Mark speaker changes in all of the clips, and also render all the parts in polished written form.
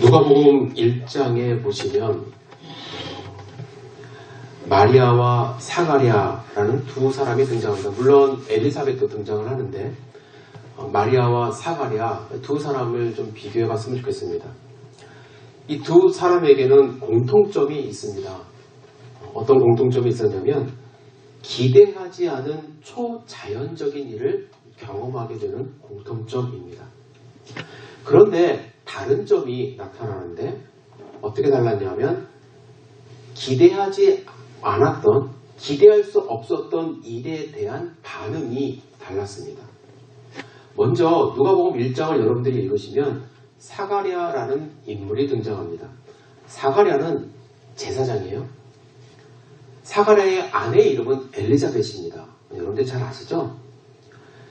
Speaker 1: 누가복음 1장에 보시면 마리아와 사가랴라는 두 사람이 등장합니다. 물론 엘리사벳도 등장을 하는데 마리아와 사가랴 두 사람을 좀 비교해 봤으면 좋겠습니다. 이 두 사람에게는 공통점이 있습니다. 어떤 공통점이 있었냐면 기대하지 않은 초자연적인 일을 경험하게 되는 공통점입니다. 그런데 다른 점이 나타나는데 어떻게 달랐냐면 기대하지 않았던, 기대할 수 없었던 일에 대한 반응이 달랐습니다. 먼저 누가복음 1장을 여러분들이 읽으시면 사가랴라는 인물이 등장합니다. 사가랴는 제사장이에요. 사가랴의 아내의 이름은 엘리자벳입니다. 여러분들 잘 아시죠?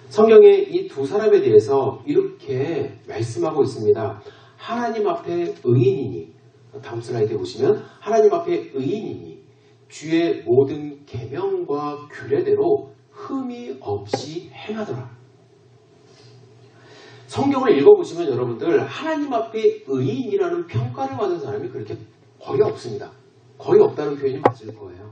Speaker 1: 성경에 이 두 사람에 대해서 이렇게 말씀하고 있습니다. 하나님 앞에 의인이니, 다음 슬라이드에 보시면 하나님 앞에 의인이니 주의 모든 계명과 규례대로 흠이 없이 행하더라. 성경을 읽어보시면 여러분들 하나님 앞에 의인이라는 평가를 받은 사람이 그렇게 거의 없습니다. 거의 없다는 표현이 맞을 거예요.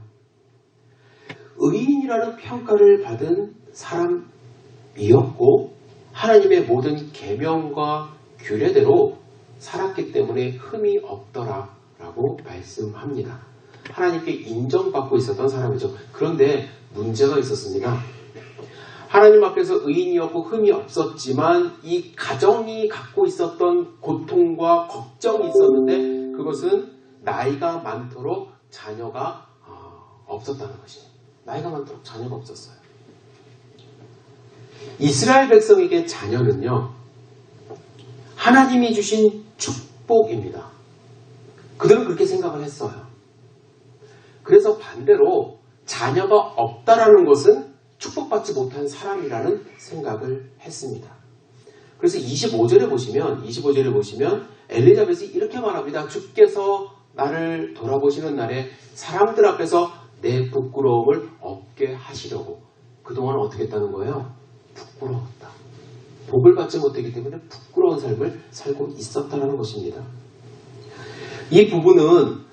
Speaker 1: 의인이라는 평가를 받은 사람이었고 하나님의 모든 계명과 규례대로 살았기 때문에 흠이 없더라 라고 말씀합니다. 하나님께 인정받고 있었던 사람이죠. 그런데 문제가 있었습니다. 하나님 앞에서 의인이었고 흠이 없었지만 이 가정이 갖고 있었던 고통과 걱정이 있었는데 그것은 나이가 많도록 자녀가 없었다는 것이에요. 나이가 많도록 자녀가 없었어요. 이스라엘 백성에게 자녀는요, 하나님이 주신 축복입니다. 그들은 그렇게 생각을 했어요. 그래서 반대로 자녀가 없다라는 것은 축복받지 못한 사람이라는 생각을 했습니다. 그래서 25절에 보시면 엘리자벳이 이렇게 말합니다. 주께서 나를 돌아보시는 날에 사람들 앞에서 내 부끄러움을 없게 하시려고 그동안 어떻게 했다는 거예요? 부끄러웠다. 복을 받지 못했기 때문에 부끄러운 삶을 살고 있었다는 것입니다. 이 부분은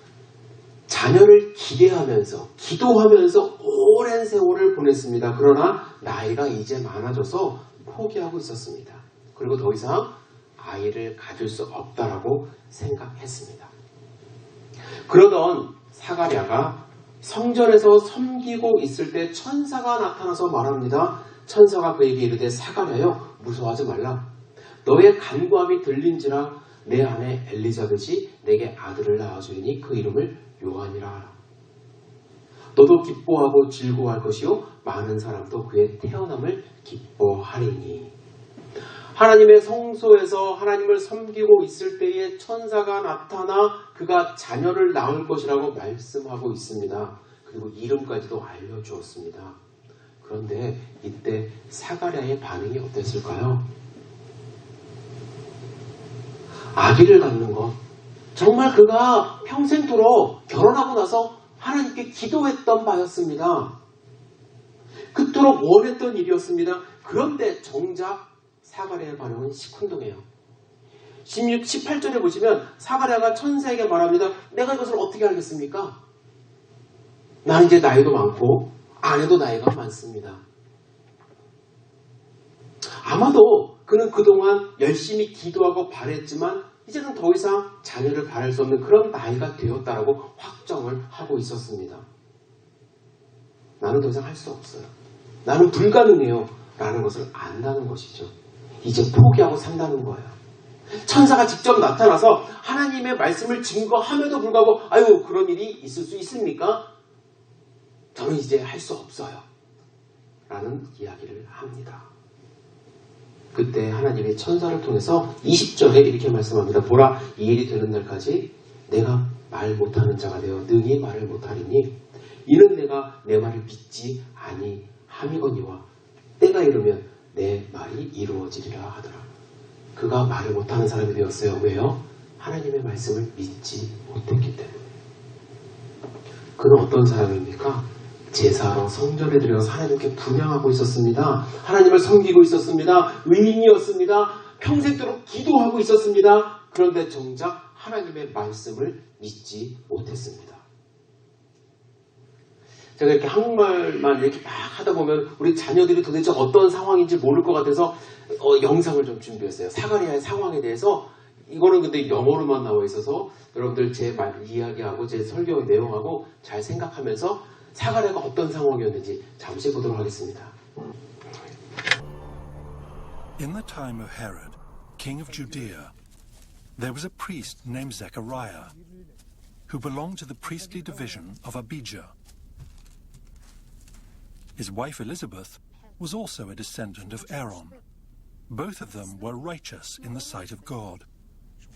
Speaker 1: 자녀를 기대하면서 기도하면서 오랜 세월을 보냈습니다. 그러나 나이가 이제 많아져서 포기하고 있었습니다. 그리고 더 이상 아이를 가질 수 없다라고 생각했습니다. 그러던 사가랴가 성전에서 섬기고 있을 때 천사가 나타나서 말합니다. 천사가 그에게 이르되 사가랴여 무서워하지 말라. 너의 간구함이 들린지라 내 아내 엘리자벳이 내게 아들을 낳아주리니 그 이름을 요한이라 하라. 너도 기뻐하고 즐거워할 것이요 많은 사람도 그의 태어남을 기뻐하리니. 하나님의 성소에서 하나님을 섬기고 있을 때에 천사가 나타나 그가 자녀를 낳을 것이라고 말씀하고 있습니다. 그리고 이름까지도 알려주었습니다. 그런데 이때 사가랴의 반응이 어땠을까요? 아기를 갖는 것, 정말 그가 평생토록 결혼하고 나서 하나님께 기도했던 바였습니다. 그토록 원했던 일이었습니다. 그런데 정작 사가랴의 반응은 시큰둥해요. 18절에 보시면 사가랴가 천사에게 말합니다. 내가 이것을 어떻게 알겠습니까? 나는 이제 나이도 많고 아내도 나이가 많습니다. 아마도 그는 그동안 열심히 기도하고 바랬지만 이제는 더 이상 자녀를 바랄 수 없는 그런 나이가 되었다라고 확정을 하고 있었습니다. 나는 더 이상 할 수 없어요. 나는 불가능해요. 라는 것을 안다는 것이죠. 이제 포기하고 산다는 거예요. 천사가 직접 나타나서 하나님의 말씀을 증거함에도 불구하고 아유 그런 일이 있을 수 있습니까? 저는 이제 할 수 없어요. 라는 이야기를 합니다. 그때 하나님의 천사를 통해서 20절에 이렇게 말씀합니다. 보라, 이 일이 되는 날까지 내가 말 못하는 자가 되어 능히 말을 못하리니 이는 내가 내 말을 믿지 아니함이거니와 때가 이르면 내 말이 이루어지리라 하더라. 그가 말을 못하는 사람이 되었어요. 왜요? 하나님의 말씀을 믿지 못했기 때문에. 그는 어떤 사람입니까? 제사로 성전에 들어가서 하나님께 분향하고 있었습니다. 하나님을 섬기고 있었습니다. 의인이었습니다. 평생도록 기도하고 있었습니다. 그런데 정작 하나님의 말씀을 믿지 못했습니다. 제가 이렇게 한국말만 이렇게 막 하다 보면 우리 자녀들이 도대체 어떤 상황인지 모를 것 같아서 영상을 좀 준비했어요. 사가랴의 상황에 대해서. 이거는 근데 영어로만 나와 있어서 여러분들 제 말 이야기하고 제 설교의 내용하고 잘 생각하면서 사가랴가 어떤 상황이었는지 잠시 보도록 하겠습니다.
Speaker 2: In the time of Herod, king of Judea, there was a priest named Zechariah, who belonged to the priestly division of Abijah. His wife Elizabeth was also a descendant of Aaron. Both of them were righteous in the sight of God,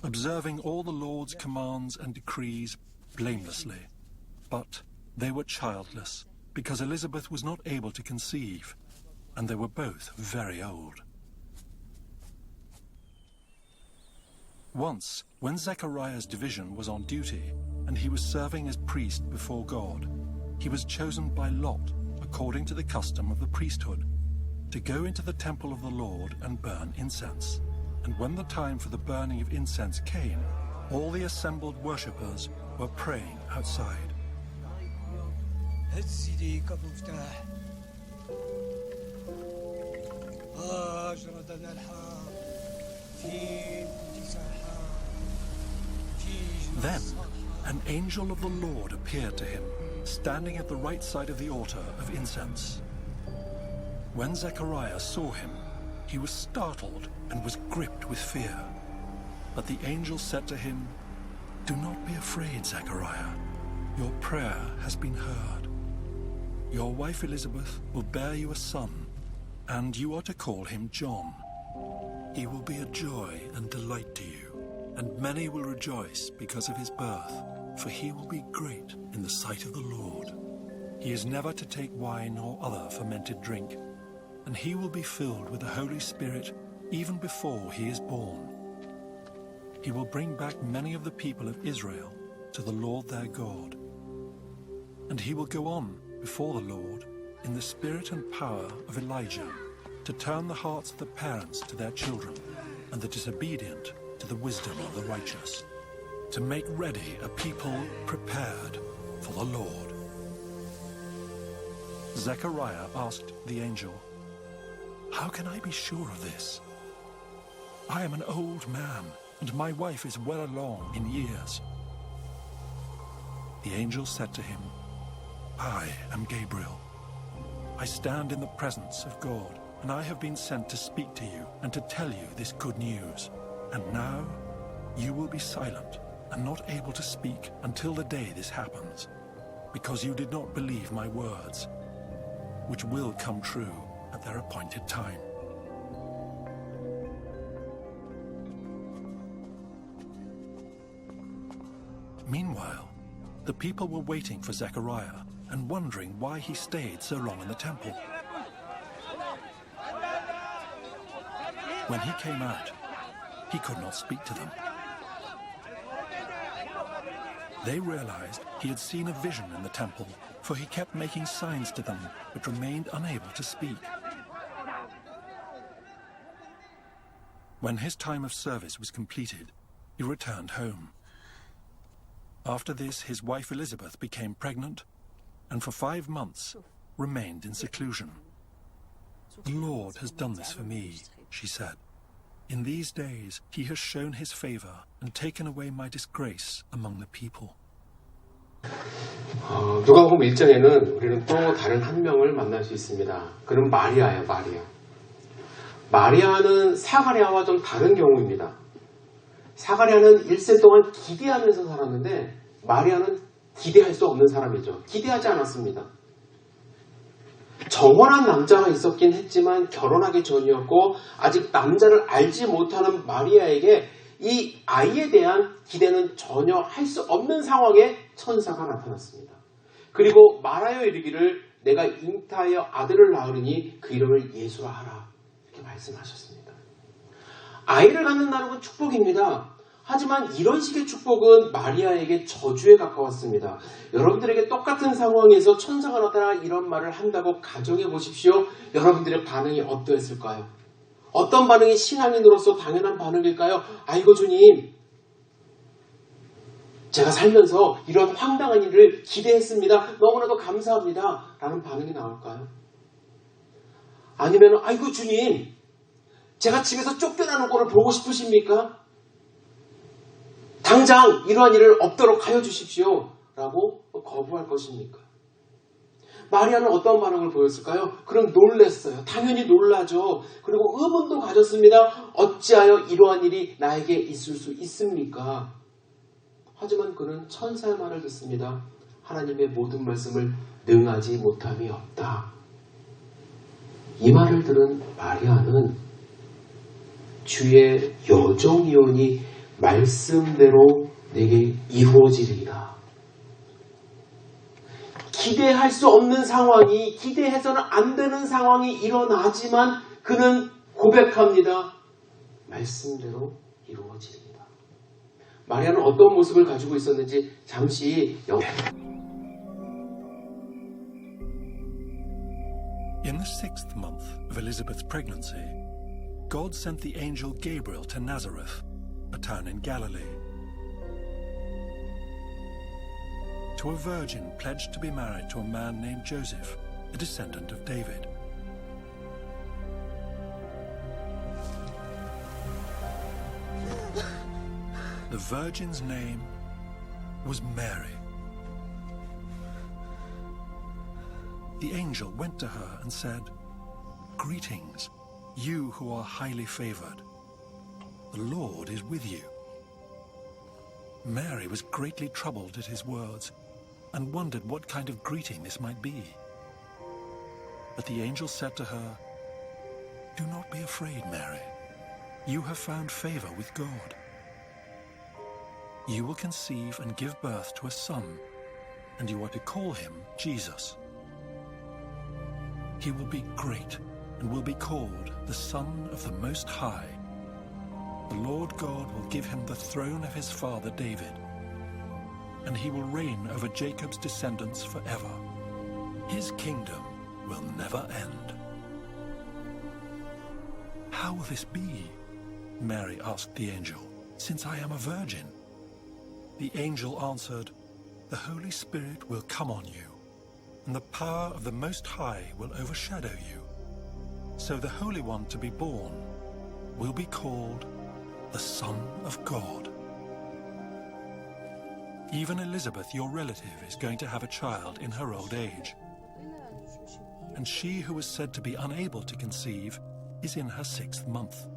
Speaker 2: observing all the Lord's commands and decrees blamelessly. But they were childless, because Elizabeth was not able to conceive, and they were both very old. Once, when Zechariah's division was on duty, and he was serving as priest before God, he was chosen by lot, according to the custom of the priesthood, to go into the temple of the Lord and burn incense. And when the time for the burning of incense came, all the assembled worshippers were praying outside. Then an angel of the Lord appeared to him, standing at the right side of the altar of incense. When Zechariah saw him, he was startled and was gripped with fear. But the angel said to him, "Do not be afraid, Zechariah. Your prayer has been heard. Your wife Elizabeth will bear you a son, and you are to call him John. He will be a joy and delight to you, and many will rejoice because of his birth, for he will be great in the sight of the Lord. He is never to take wine or other fermented drink, and he will be filled with the Holy Spirit even before he is born. He will bring back many of the people of Israel to the Lord their God. And he will go on before the Lord in the spirit and power of Elijah, to turn the hearts of the parents to their children, and the disobedient to the wisdom of the righteous, to make ready a people prepared for the Lord." Zechariah asked the angel, "How can I be sure of this? I am an old man, and my wife is well along in years." The angel said to him, "I am Gabriel. I stand in the presence of God, and I have been sent to speak to you and to tell you this good news. And now you will be silent and not able to speak until the day this happens, because you did not believe my words, which will come true at their appointed time." Meanwhile, the people were waiting for Zechariah and wondering why he stayed so long in the temple. When he came out, he could not speak to them. They realized he had seen a vision in the temple, for he kept making signs to them, but remained unable to speak. When his time of service was completed, he returned home. After this, his wife Elizabeth became pregnant, and for 5 months remained in seclusion. "The Lord has done this for me," she said. "In these days he has shown his favor and taken away my disgrace among the people."
Speaker 1: 누가복음 1장에는 우리는 또 다른 한 명을 만날 수 있습니다. 그는 마리아예요. 마리아는 사가랴와 좀 다른 경우입니다. 사가랴는 1세 동안 기대하면서 살았는데 마리아는 기대할 수 없는 사람이죠. 기대하지 않았습니다. 정원한 남자가 있었긴 했지만 결혼하기 전이었고 아직 남자를 알지 못하는 마리아에게 이 아이에 대한 기대는 전혀 할 수 없는 상황에 천사가 나타났습니다. 그리고 말하여 이르기를 내가 잉타하여 아들을 낳으리니 그 이름을 예수라 하라, 이렇게 말씀하셨습니다. 아이를 갖는 나는 건 축복입니다. 하지만 이런 식의 축복은 마리아에게 저주에 가까웠습니다. 여러분들에게 똑같은 상황에서 천사가 나타나 이런 말을 한다고 가정해 보십시오. 여러분들의 반응이 어떠했을까요? 어떤 반응이 신앙인으로서 당연한 반응일까요? 아이고 주님, 제가 살면서 이런 황당한 일을 기대했습니다. 너무나도 감사합니다. 라는 반응이 나올까요? 아니면 아이고 주님, 제가 집에서 쫓겨나는 꼴을 보고 싶으십니까? 당장 이러한 일을 없도록 하여 주십시오. 라고 거부할 것입니까? 마리아는 어떤 반응을 보였을까요? 그럼 놀랬어요. 당연히 놀라죠. 그리고 의문도 가졌습니다. 어찌하여 이러한 일이 나에게 있을 수 있습니까? 하지만 그는 천사의 말을 듣습니다. 하나님의 모든 말씀을 능하지 못함이 없다. 이 말을 들은 마리아는 주의 여종이오니 말씀대로 내게 이루어지리이다. 기대할 수 없는 상황이, 기대해서는 안 되는 상황이 일어나지만 그는 고백합니다. 말씀대로 이루어지리이다. 마리아는 어떤 모습을 가지고 있었는지 잠시
Speaker 2: In the 6th month of Elizabeth's pregnancy, God sent the angel Gabriel to Nazareth, a town in Galilee, to a virgin pledged to be married to a man named Joseph, a descendant of David. The virgin's name was Mary. The angel went to her and said, "Greetings, you who are highly favored. The Lord is with you." Mary was greatly troubled at his words and wondered what kind of greeting this might be. But the angel said to her, "Do not be afraid, Mary. You have found favor with God. You will conceive and give birth to a son, and you are to call him Jesus. He will be great and will be called the Son of the Most High. The Lord God will give him the throne of his father David, and he will reign over Jacob's descendants forever. His kingdom will never end." "How will this be?" Mary asked the angel, "since I am a virgin?" The angel answered, "The Holy Spirit will come on you, and the power of the Most High will overshadow you. So the Holy One to be born will be called the Son of God. Even Elizabeth, your relative, is going to have a child in her old age. And she who was said to be unable to conceive is in her 6th month.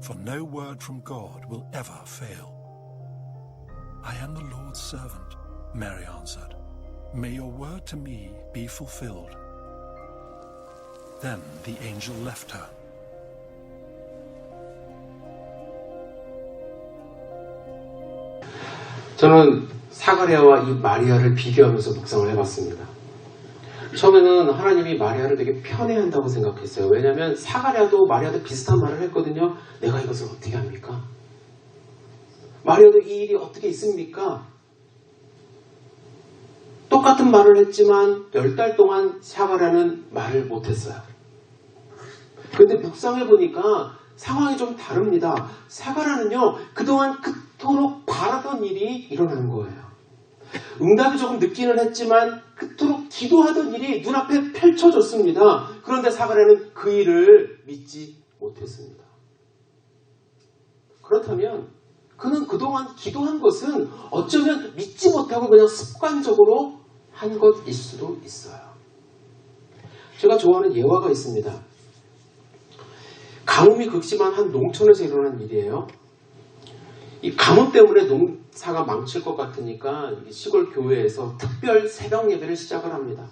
Speaker 2: For no word from God will ever fail." "I am the Lord's servant," Mary answered. "May your word to me be fulfilled." Then the angel left her.
Speaker 1: 저는 사가랴와 이 마리아를 비교하면서 묵상을 해봤습니다. 처음에는 하나님이 마리아를 되게 편애한다고 생각했어요. 왜냐하면 사가랴도 마리아도 비슷한 말을 했거든요. 내가 이것을 어떻게 합니까? 마리아도 이 일이 어떻게 있습니까? 똑같은 말을 했지만 10달 동안 사가랴는 말을 못했어요. 그런데 묵상해보니까 상황이 좀 다릅니다. 사가랴는요, 그동안 그토록 바라던 일이 일어난 거예요. 응답이 조금 늦기는 했지만 그토록 기도하던 일이 눈앞에 펼쳐졌습니다. 그런데 사가랴는 그 일을 믿지 못했습니다. 그렇다면 그는 그동안 기도한 것은 어쩌면 믿지 못하고 그냥 습관적으로 한 것일 수도 있어요. 제가 좋아하는 예화가 있습니다. 가뭄이 극심한 한 농촌에서 일어난 일이에요. 이 가뭄 때문에 농사가 망칠 것 같으니까 시골 교회에서 특별 새벽 예배를 시작을 합니다.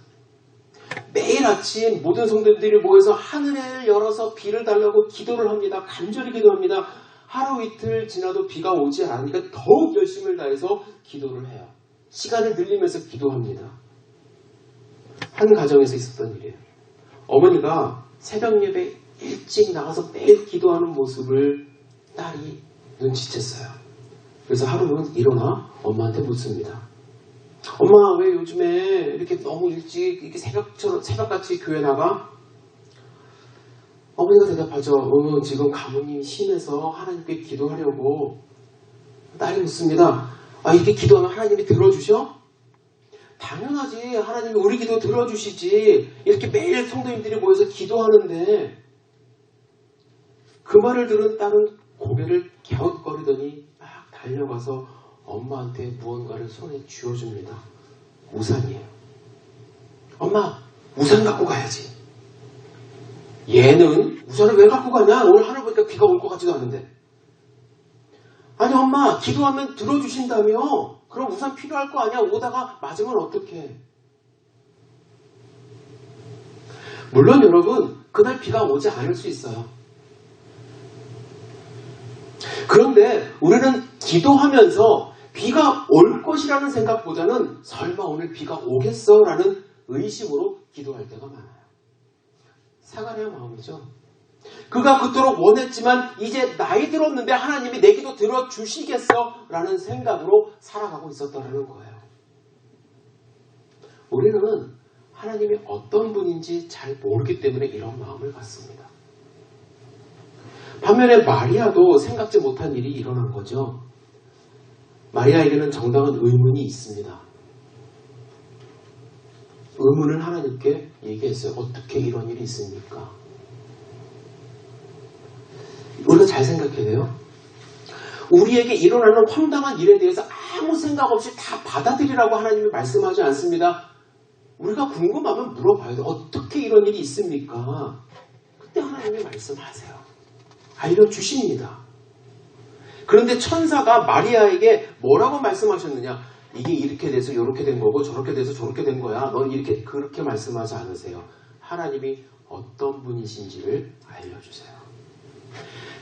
Speaker 1: 매일 아침 모든 성도들이 모여서 하늘을 열어서 비를 달라고 기도를 합니다. 간절히 기도합니다. 하루 이틀 지나도 비가 오지 않으니까 더욱 열심을 다해서 기도를 해요. 시간을 늘리면서 기도합니다. 한 가정에서 있었던 일이에요. 어머니가 새벽 예배 일찍 나가서 매일 기도하는 모습을 딸이 눈치챘어요. 그래서 하루는 일어나 엄마한테 묻습니다. "엄마, 왜 요즘에 이렇게 너무 일찍 이렇게 새벽같이 교회 나가?" 어머니가 대답하죠. 지금 가뭄이 심해서 하나님께 기도하려고." 딸이 묻습니다. 이렇게 기도하면 하나님이 들어주셔? 당연하지. 하나님이 우리 기도 들어주시지. 이렇게 매일 성도님들이 모여서 기도하는데 그 말을 들은 딸은 고개를 갸웃거리더니 막 달려가서 엄마한테 무언가를 손에 쥐어줍니다. 우산이에요. 엄마, 우산 갖고 가야지. 얘는 우산을 왜 갖고 가냐? 오늘 하늘 보니까 비가 올 것 같지도 않은데. 아니 엄마, 기도하면 들어주신다며? 그럼 우산 필요할 거 아니야? 오다가 맞으면 어떡해? 물론 여러분, 그날 비가 오지 않을 수 있어요. 그런데 우리는 기도하면서 비가 올 것이라는 생각보다는 설마 오늘 비가 오겠어? 라는 의심으로 기도할 때가 많아요. 사가랴의 마음이죠. 그가 그토록 원했지만 이제 나이 들었는데 하나님이 내 기도 들어주시겠어? 라는 생각으로 살아가고 있었다는 거예요. 우리는 하나님이 어떤 분인지 잘 모르기 때문에 이런 마음을 갖습니다. 반면에 마리아도 생각지 못한 일이 일어난 거죠. 마리아에게는 정당한 의문이 있습니다. 의문을 하나님께 얘기했어요. 어떻게 이런 일이 있습니까? 우리가 잘 생각해야 돼요. 우리에게 일어나는 황당한 일에 대해서 아무 생각 없이 다 받아들이라고 하나님이 말씀하지 않습니다. 우리가 궁금하면 물어봐야 돼요. 어떻게 이런 일이 있습니까? 그때 하나님이 말씀하세요. 알려주십니다. 그런데 천사가 마리아에게 뭐라고 말씀하셨느냐? 이게 이렇게 돼서 이렇게 된 거고 저렇게 돼서 저렇게 된 거야. 넌 이렇게 그렇게 말씀하지 않으세요. 하나님이 어떤 분이신지를 알려주세요.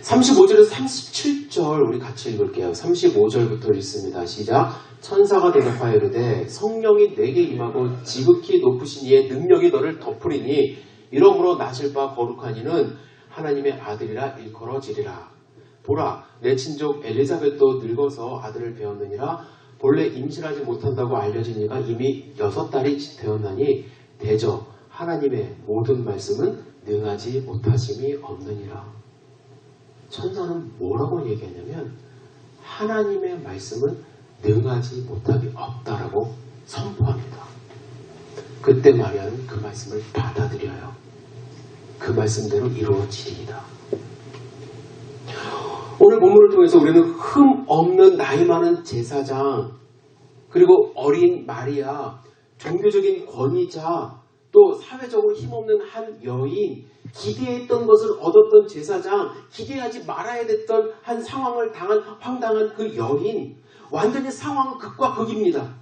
Speaker 1: 35절에서 37절 우리 같이 읽을게요. 35절부터 읽습니다. 시작. 천사가 대답하여 이르되 성령이 내게 임하고 지극히 높으신 이의 능력이 너를 덮으리니 이러므로 나실 바 거룩한 이는 하나님의 아들이라 일컬어지리라. 보라, 내 친족 엘리자벳도 늙어서 아들을 배웠느니라. 본래 임신하지 못한다고 알려진 이가 이미 6달이 되었나니 대저 하나님의 모든 말씀은 능하지 못하심이 없느니라. 천사는 뭐라고 얘기하냐면 하나님의 말씀은 능하지 못함이 없다라고 선포합니다. 그때 마리아는 그 말씀을 받아들여요. 그 말씀대로 이루어지리이다. 오늘 본문을 통해서 우리는 흠 없는 나이 많은 제사장, 그리고 어린 마리아, 종교적인 권위자, 또 사회적으로 힘없는 한 여인, 기대했던 것을 얻었던 제사장, 기대하지 말아야 됐던 한 상황을 당한 황당한 그 여인, 완전히 상황은 극과 극입니다.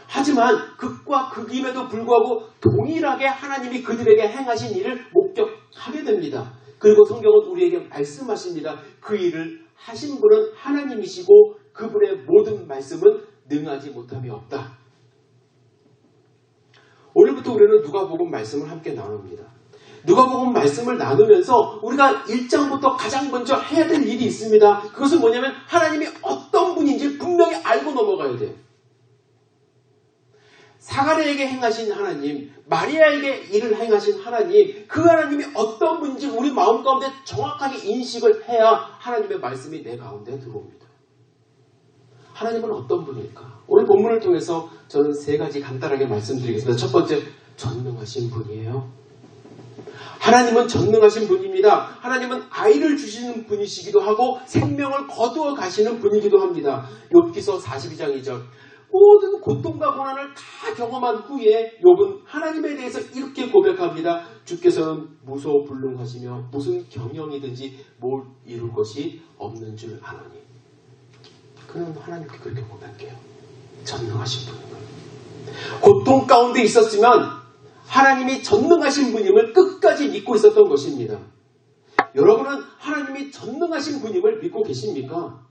Speaker 1: 하지만 극과 극임에도 불구하고 동일하게 하나님이 그들에게 행하신 일을 목격하게 됩니다. 그리고 성경은 우리에게 말씀하십니다. 그 일을 하신 분은 하나님이시고 그분의 모든 말씀은 능하지 못함이 없다. 오늘부터 우리는 누가복음 말씀을 함께 나눕니다. 누가복음 말씀을 나누면서 우리가 1장부터 가장 먼저 해야 될 일이 있습니다. 그것은 뭐냐면 하나님이 어떤 분인지 분명히 알고 넘어가야 돼요. 사가랴에게 행하신 하나님, 마리아에게 일을 행하신 하나님, 그 하나님이 어떤 분인지 우리 마음 가운데 정확하게 인식을 해야 하나님의 말씀이 내 가운데 들어옵니다. 하나님은 어떤 분일까? 오늘 본문을 통해서 저는 3가지 간단하게 말씀드리겠습니다. 첫 번째, 전능하신 분이에요. 하나님은 전능하신 분입니다. 하나님은 아이를 주시는 분이시기도 하고 생명을 거두어 가시는 분이기도 합니다. 욥기서 42장 2절. 모든 고통과 고난을 다 경험한 후에 욥은 하나님에 대해서 이렇게 고백합니다. 주께서는 무소불능하시며 무슨 경영이든지 뭘 이룰 것이 없는 줄 아노니. 그는 하나님께 그렇게 고백해요. 전능하신 분임을. 고통 가운데 있었지만 하나님이 전능하신 분임을 끝까지 믿고 있었던 것입니다. 여러분은 하나님이 전능하신 분임을 믿고 계십니까?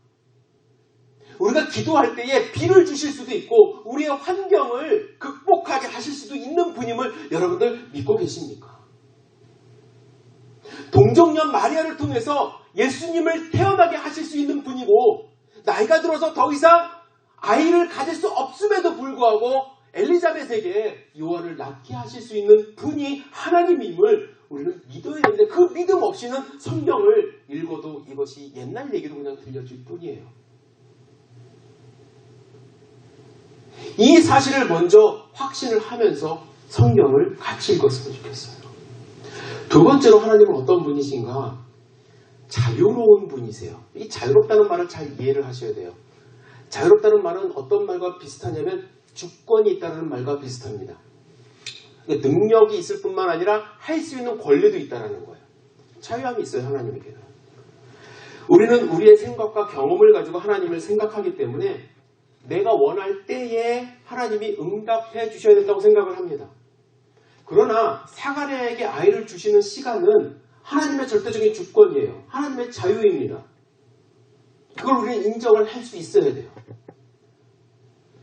Speaker 1: 우리가 기도할 때에 비를 주실 수도 있고 우리의 환경을 극복하게 하실 수도 있는 분임을 여러분들 믿고 계십니까? 동정녀 마리아를 통해서 예수님을 태어나게 하실 수 있는 분이고 나이가 들어서 더 이상 아이를 가질 수 없음에도 불구하고 엘리자벳에게 요한을 낳게 하실 수 있는 분이 하나님임을 우리는 믿어야 되는데 그 믿음 없이는 성경을 읽어도 이것이 옛날 얘기로 그냥 들려질 뿐이에요. 이 사실을 먼저 확신을 하면서 성경을 같이 읽었으면 좋겠어요. 두 번째로 하나님은 어떤 분이신가? 자유로운 분이세요. 이 자유롭다는 말을 잘 이해를 하셔야 돼요. 자유롭다는 말은 어떤 말과 비슷하냐면 주권이 있다는 말과 비슷합니다. 능력이 있을 뿐만 아니라 할 수 있는 권리도 있다는 거예요. 자유함이 있어요, 하나님에게는. 우리는 우리의 생각과 경험을 가지고 하나님을 생각하기 때문에 내가 원할 때에 하나님이 응답해 주셔야 된다고 생각을 합니다. 그러나 사가랴에게 아이를 주시는 시간은 하나님의 절대적인 주권이에요. 하나님의 자유입니다. 그걸 우리는 인정을 할 수 있어야 돼요.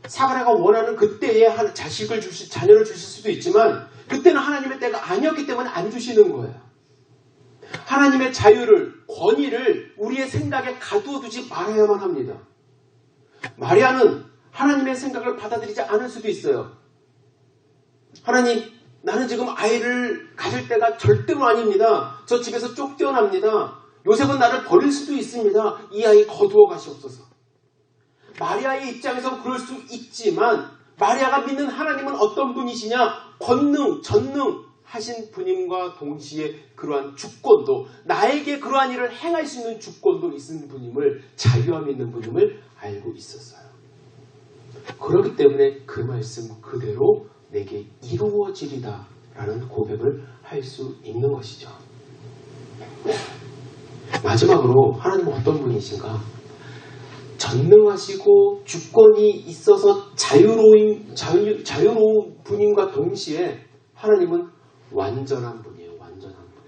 Speaker 1: 사가랴가 원하는 그때에 자녀를 주실 수도 있지만 그때는 하나님의 때가 아니었기 때문에 안 주시는 거예요. 하나님의 자유를, 권위를 우리의 생각에 가두어두지 말아야만 합니다. 마리아는 하나님의 생각을 받아들이지 않을 수도 있어요. 하나님, 나는 지금 아이를 가질 때가 절대로 아닙니다. 저 집에서 쫓겨납니다. 요셉은 나를 버릴 수도 있습니다. 이 아이 거두어 가시옵소서. 마리아의 입장에서 그럴 수 있지만 마리아가 믿는 하나님은 어떤 분이시냐? 권능, 전능 하신 분임과 동시에 그러한 주권도, 나에게 그러한 일을 행할 수 있는 주권도 있는 분임을, 자유함이 있는 분임을 알고 있었어요. 그렇기 때문에 그 말씀 그대로 내게 이루어지리다 라는 고백을 할 수 있는 것이죠. 마지막으로 하나님은 어떤 분이신가? 전능하시고 주권이 있어서 자유로운 분임과 동시에 하나님은 완전한 분이에요. 완전한 분.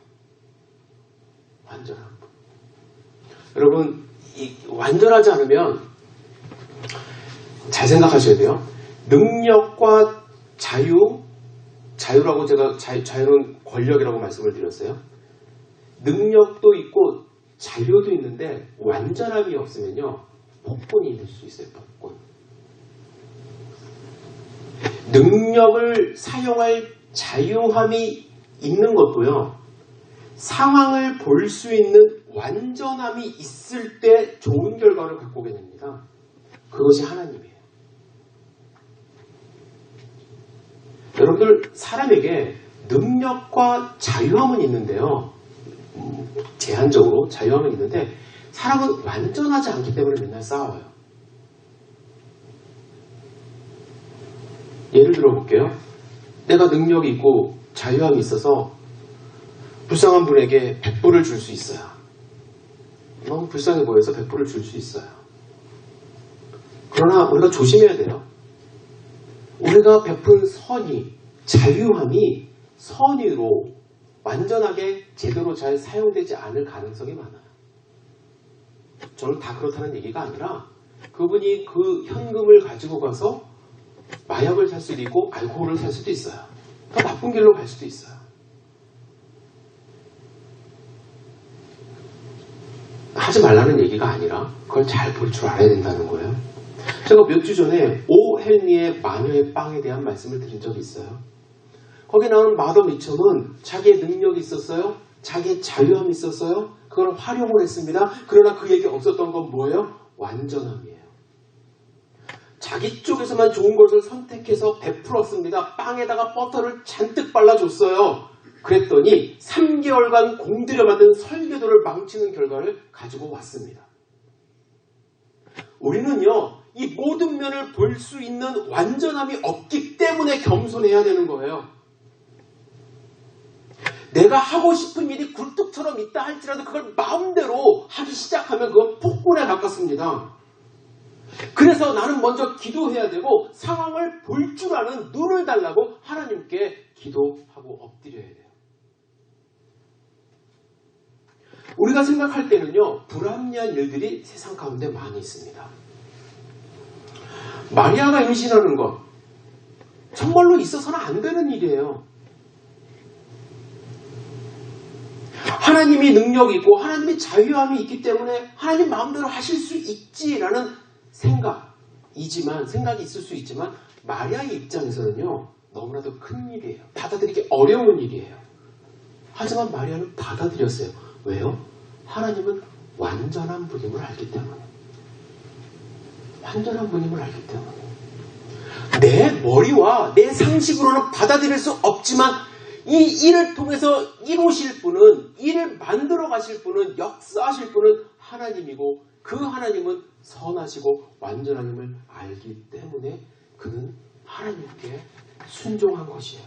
Speaker 1: 완전한 분. 여러분, 완전하지 않으면 잘 생각하셔야 돼요. 능력과 자유라고 제가 자유는 권력이라고 말씀을 드렸어요. 능력도 있고 자유도 있는데 완전함이 없으면요, 폭군이 될 수 있어요. 폭군. 능력을 사용할 자유함이 있는 것도요, 상황을 볼 수 있는 완전함이 있을 때 좋은 결과를 갖고 오게 됩니다. 그것이 하나님이에요. 여러분들, 사람에게 능력과 자유함은 있는데요, 제한적으로 자유함은 있는데 사람은 완전하지 않기 때문에 맨날 싸워요. 예를 들어 볼게요. 내가 능력이 있고 자유함이 있어서 불쌍한 분에게 100불을 줄 수 있어요. 너무 불쌍해 보여서 100불을 줄 수 있어요. 그러나 우리가 조심해야 돼요. 우리가 베푼 선의, 자유함이 선의로 완전하게 제대로 잘 사용되지 않을 가능성이 많아요. 저는 다 그렇다는 얘기가 아니라 그분이 그 현금을 가지고 가서 마약을 살 수도 있고 알코올을 살 수도 있어요. 더 나쁜 길로 갈 수도 있어요. 하지 말라는 얘기가 아니라 그걸 잘 볼 줄 알아야 된다는 거예요. 제가 몇 주 전에 오 헨리의 마녀의 빵에 대한 말씀을 드린 적이 있어요. 거기 나오는 마더 미첨은 자기의 능력이 있었어요. 자기의 자유함이 있었어요. 그걸 활용을 했습니다. 그러나 그에게 없었던 건 뭐예요? 완전함이에요. 자기 쪽에서만 좋은 것을 선택해서 베풀었습니다. 빵에다가 버터를 잔뜩 발라줬어요. 그랬더니 3개월간 공들여 만든 설계도를 망치는 결과를 가지고 왔습니다. 우리는요, 이 모든 면을 볼 수 있는 완전함이 없기 때문에 겸손해야 되는 거예요. 내가 하고 싶은 일이 굴뚝처럼 있다 할지라도 그걸 마음대로 하기 시작하면 그건 폭군에 가깝습니다. 그래서 나는 먼저 기도해야 되고 상황을 볼 줄 아는 눈을 달라고 하나님께 기도하고 엎드려야 돼요. 우리가 생각할 때는요, 불합리한 일들이 세상 가운데 많이 있습니다. 마리아가 임신하는 것, 정말로 있어서는 안 되는 일이에요. 하나님이 능력이 있고 하나님이 자유함이 있기 때문에 하나님 마음대로 하실 수 있지라는 생각이 있을 수 있지만 마리아의 입장에서는요, 너무나도 큰 일이에요. 받아들이기 어려운 일이에요. 하지만 마리아는 받아들였어요. 왜요? 하나님은 완전한 분임을 알기 때문에. 완전한 분임을 알기 때문에. 내 머리와 내 상식으로는 받아들일 수 없지만 이 일을 통해서 이루실 분은, 일을 만들어 가실 분은, 역사하실 분은 하나님이고 그 하나님은 선하시고 완전하님을 알기 때문에 그는 하나님께 순종한 것이에요.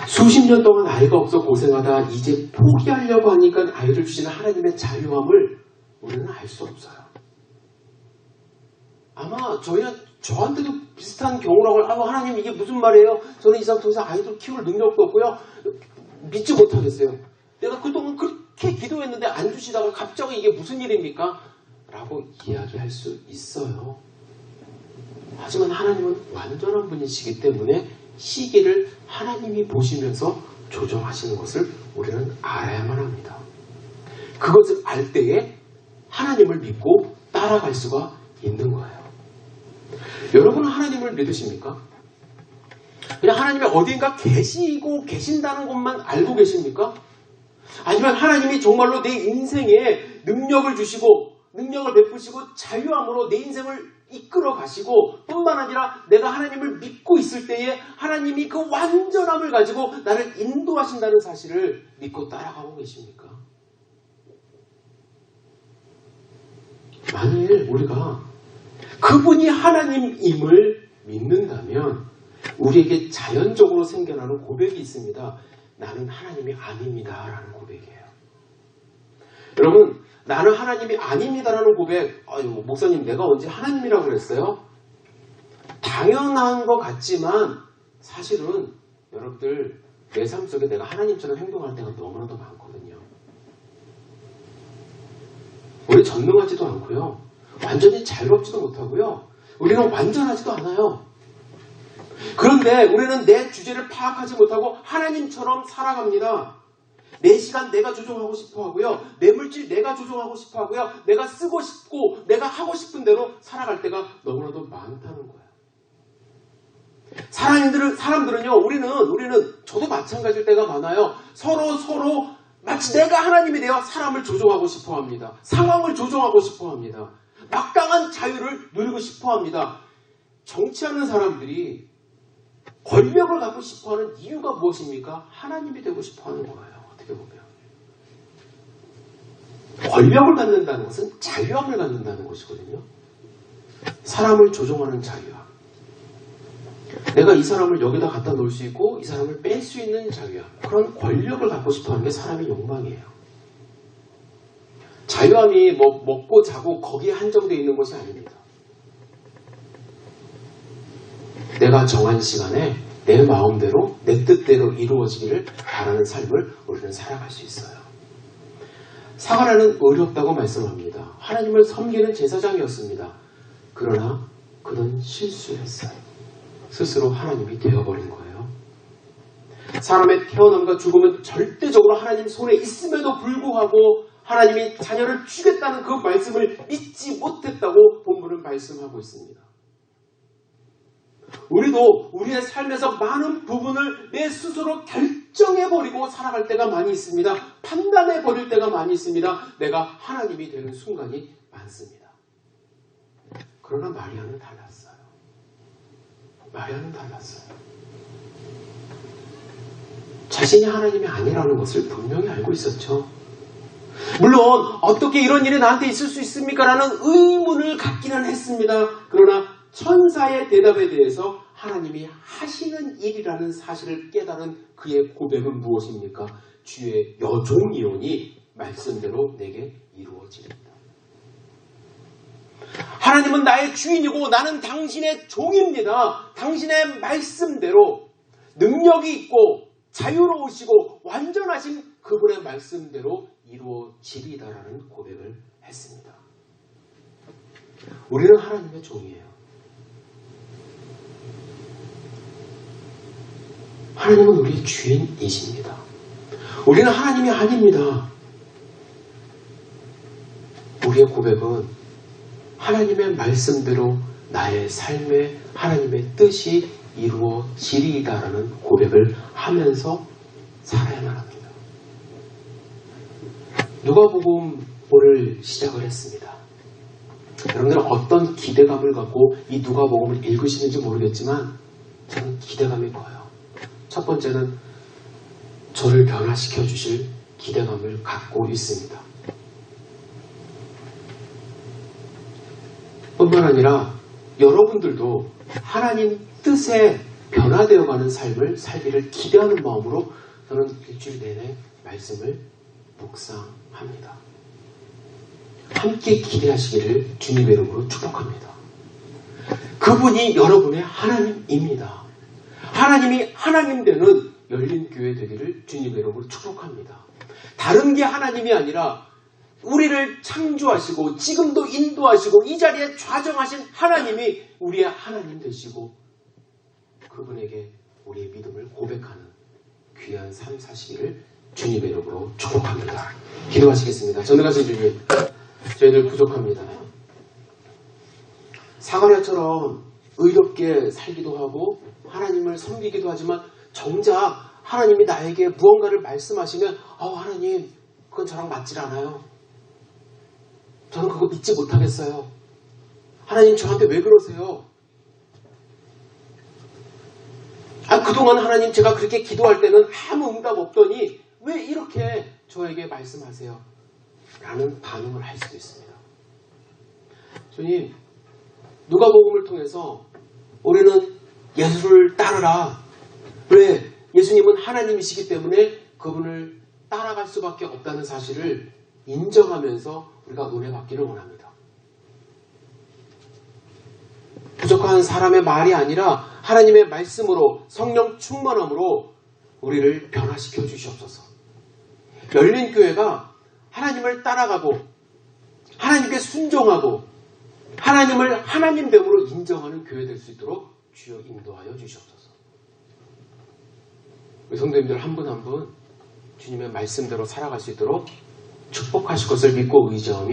Speaker 1: 수십 년 동안 아이가 없어 고생하다 이제 포기하려고 하니까 아이를 주시는 하나님의 자유함을 우리는 알 수 없어요. 아마 저한테도 비슷한 경우라고 하나님 이게 무슨 말이에요? 저는 이상 더 이상 아이들 키울 능력도 없고요. 믿지 못하겠어요. 내가 그동안 그렇게 기도했는데 안 주시다가 갑자기 이게 무슨 일입니까? 라고 이야기할 수 있어요. 하지만 하나님은 완전한 분이시기 때문에 시기를 하나님이 보시면서 조정하시는 것을 우리는 알아야만 합니다. 그것을 알 때에 하나님을 믿고 따라갈 수가 있는 거예요. 여러분은 하나님을 믿으십니까? 그냥 하나님이 어딘가 계시고 계신다는 것만 알고 계십니까? 아니면 하나님이 정말로 내 인생에 능력을 주시고 능력을 베푸시고 자유함으로 내 인생을 이끌어 가시고 뿐만 아니라 내가 하나님을 믿고 있을 때에 하나님이 그 완전함을 가지고 나를 인도하신다는 사실을 믿고 따라가고 계십니까? 만일 우리가 그분이 하나님임을 믿는다면 우리에게 자연적으로 생겨나는 고백이 있습니다. 나는 하나님이 아닙니다 라는 고백이에요. 여러분, 나는 하나님이 아닙니다라는 고백, 목사님 내가 언제 하나님이라고 그랬어요? 당연한 것 같지만 사실은 여러분들 내 삶 속에 내가 하나님처럼 행동할 때가 너무나도 많거든요. 우리 전능하지도 않고요. 완전히 자유롭지도 못하고요. 우리는 완전하지도 않아요. 그런데 우리는 내 주제를 파악하지 못하고 하나님처럼 살아갑니다. 내 시간 내가 조종하고 싶어 하고요. 내 물질 내가 조종하고 싶어 하고요. 내가 쓰고 싶고 내가 하고 싶은 대로 살아갈 때가 너무나도 많다는 거예요. 사람들은요, 우리는 저도 마찬가지일 때가 많아요. 서로 마치 내가 하나님이 되어 사람을 조종하고 싶어 합니다. 상황을 조종하고 싶어 합니다. 막강한 자유를 누리고 싶어 합니다. 정치하는 사람들이 권력을 갖고 싶어 하는 이유가 무엇입니까? 하나님이 되고 싶어 하는 거예요. 어떻게 보면. 권력을 갖는다는 것은 자유함을 갖는다는 것이거든요. 사람을 조종하는 자유함. 내가 이 사람을 여기다 갖다 놓을 수 있고 이 사람을 뺄 수 있는 자유함. 그런 권력을 갖고 싶어 하는 게 사람의 욕망이에요. 자유함이 먹고 자고 거기에 한정되어 있는 것이 아닙니다. 내가 정한 시간에 내 마음대로 내 뜻대로 이루어지기를 바라는 삶을 우리는 살아갈 수 있어요. 사가랴는 의롭다고 말씀합니다. 하나님을 섬기는 제사장이었습니다. 그러나 그는 실수했어요. 스스로 하나님이 되어버린 거예요. 사람의 태어남과 죽음은 절대적으로 하나님 손에 있음에도 불구하고 하나님이 자녀를 주겠다는 그 말씀을 믿지 못했다고 본문은 말씀하고 있습니다. 우리도 우리의 삶에서 많은 부분을 내 스스로 결정해버리고 살아갈 때가 많이 있습니다. 판단해버릴 때가 많이 있습니다. 내가 하나님이 되는 순간이 많습니다. 그러나 마리아는 달랐어요. 마리아는 달랐어요. 자신이 하나님이 아니라는 것을 분명히 알고 있었죠. 물론 어떻게 이런 일이 나한테 있을 수 있습니까? 라는 의문을 갖기는 했습니다. 그러나 천사의 대답에 대해서 하나님이 하시는 일이라는 사실을 깨달은 그의 고백은 무엇입니까? 주의 여종이오니 말씀대로 내게 이루어지리이다. 하나님은 나의 주인이고 나는 당신의 종입니다. 당신의 말씀대로 능력이 있고 자유로우시고 완전하신 그분의 말씀대로 이루어지리이다라는 고백을 했습니다. 우리는 하나님의 종이에요. 하나님은 우리의 주인이십니다. 우리는 하나님이 아닙니다. 우리의 고백은 하나님의 말씀대로 나의 삶에 하나님의 뜻이 이루어지리이다라는 고백을 하면서 살아야만 합니다. 누가복음 오늘 시작을 했습니다. 여러분들은 어떤 기대감을 갖고 이 누가복음을 읽으시는지 모르겠지만 저는 기대감이 커요. 첫 번째는 저를 변화시켜 주실 기대감을 갖고 있습니다. 뿐만 아니라 여러분들도 하나님 뜻에 변화되어가는 삶을 살기를 기대하는 마음으로 저는 일주일 내내 말씀을 묵상합니다. 함께 기대하시기를 주님의 이름으로 축복합니다. 그분이 여러분의 하나님입니다. 하나님이 하나님 되는 열린 교회 되기를 주님의 이름으로 축복합니다. 다른 게 하나님이 아니라 우리를 창조하시고 지금도 인도하시고 이 자리에 좌정하신 하나님이 우리의 하나님 되시고 그분에게 우리의 믿음을 고백하는 귀한 삶 사시기를 주님의 이름으로 축복합니다. 기도하시겠습니다. 전능하신 주님, 저희들 부족합니다. 사가랴처럼 의롭게 살기도 하고 하나님을 섬기기도 하지만 정작 하나님이 나에게 무언가를 말씀하시면 하나님 그건 저랑 맞질 않아요. 저는 그거 믿지 못하겠어요. 하나님 저한테 왜 그러세요? 그동안 하나님 제가 그렇게 기도할 때는 아무 응답 없더니 왜 이렇게 저에게 말씀하세요? 라는 반응을 할 수도 있습니다. 주님, 누가복음을 통해서 우리는 예수를 따르라. 왜? 예수님은 하나님이시기 때문에 그분을 따라갈 수밖에 없다는 사실을 인정하면서 우리가 은혜 받기를 원합니다. 부족한 사람의 말이 아니라 하나님의 말씀으로 성령 충만함으로 우리를 변화시켜 주시옵소서. 열린 교회가 하나님을 따라가고 하나님께 순종하고 하나님을 하나님됨으로 인정하는 교회 될 수 있도록 주여 인도하여 주시옵소서. 우리 성도님들 한 분 한 분 주님의 말씀대로 살아갈 수 있도록 축복하실 것을 믿고 의지하며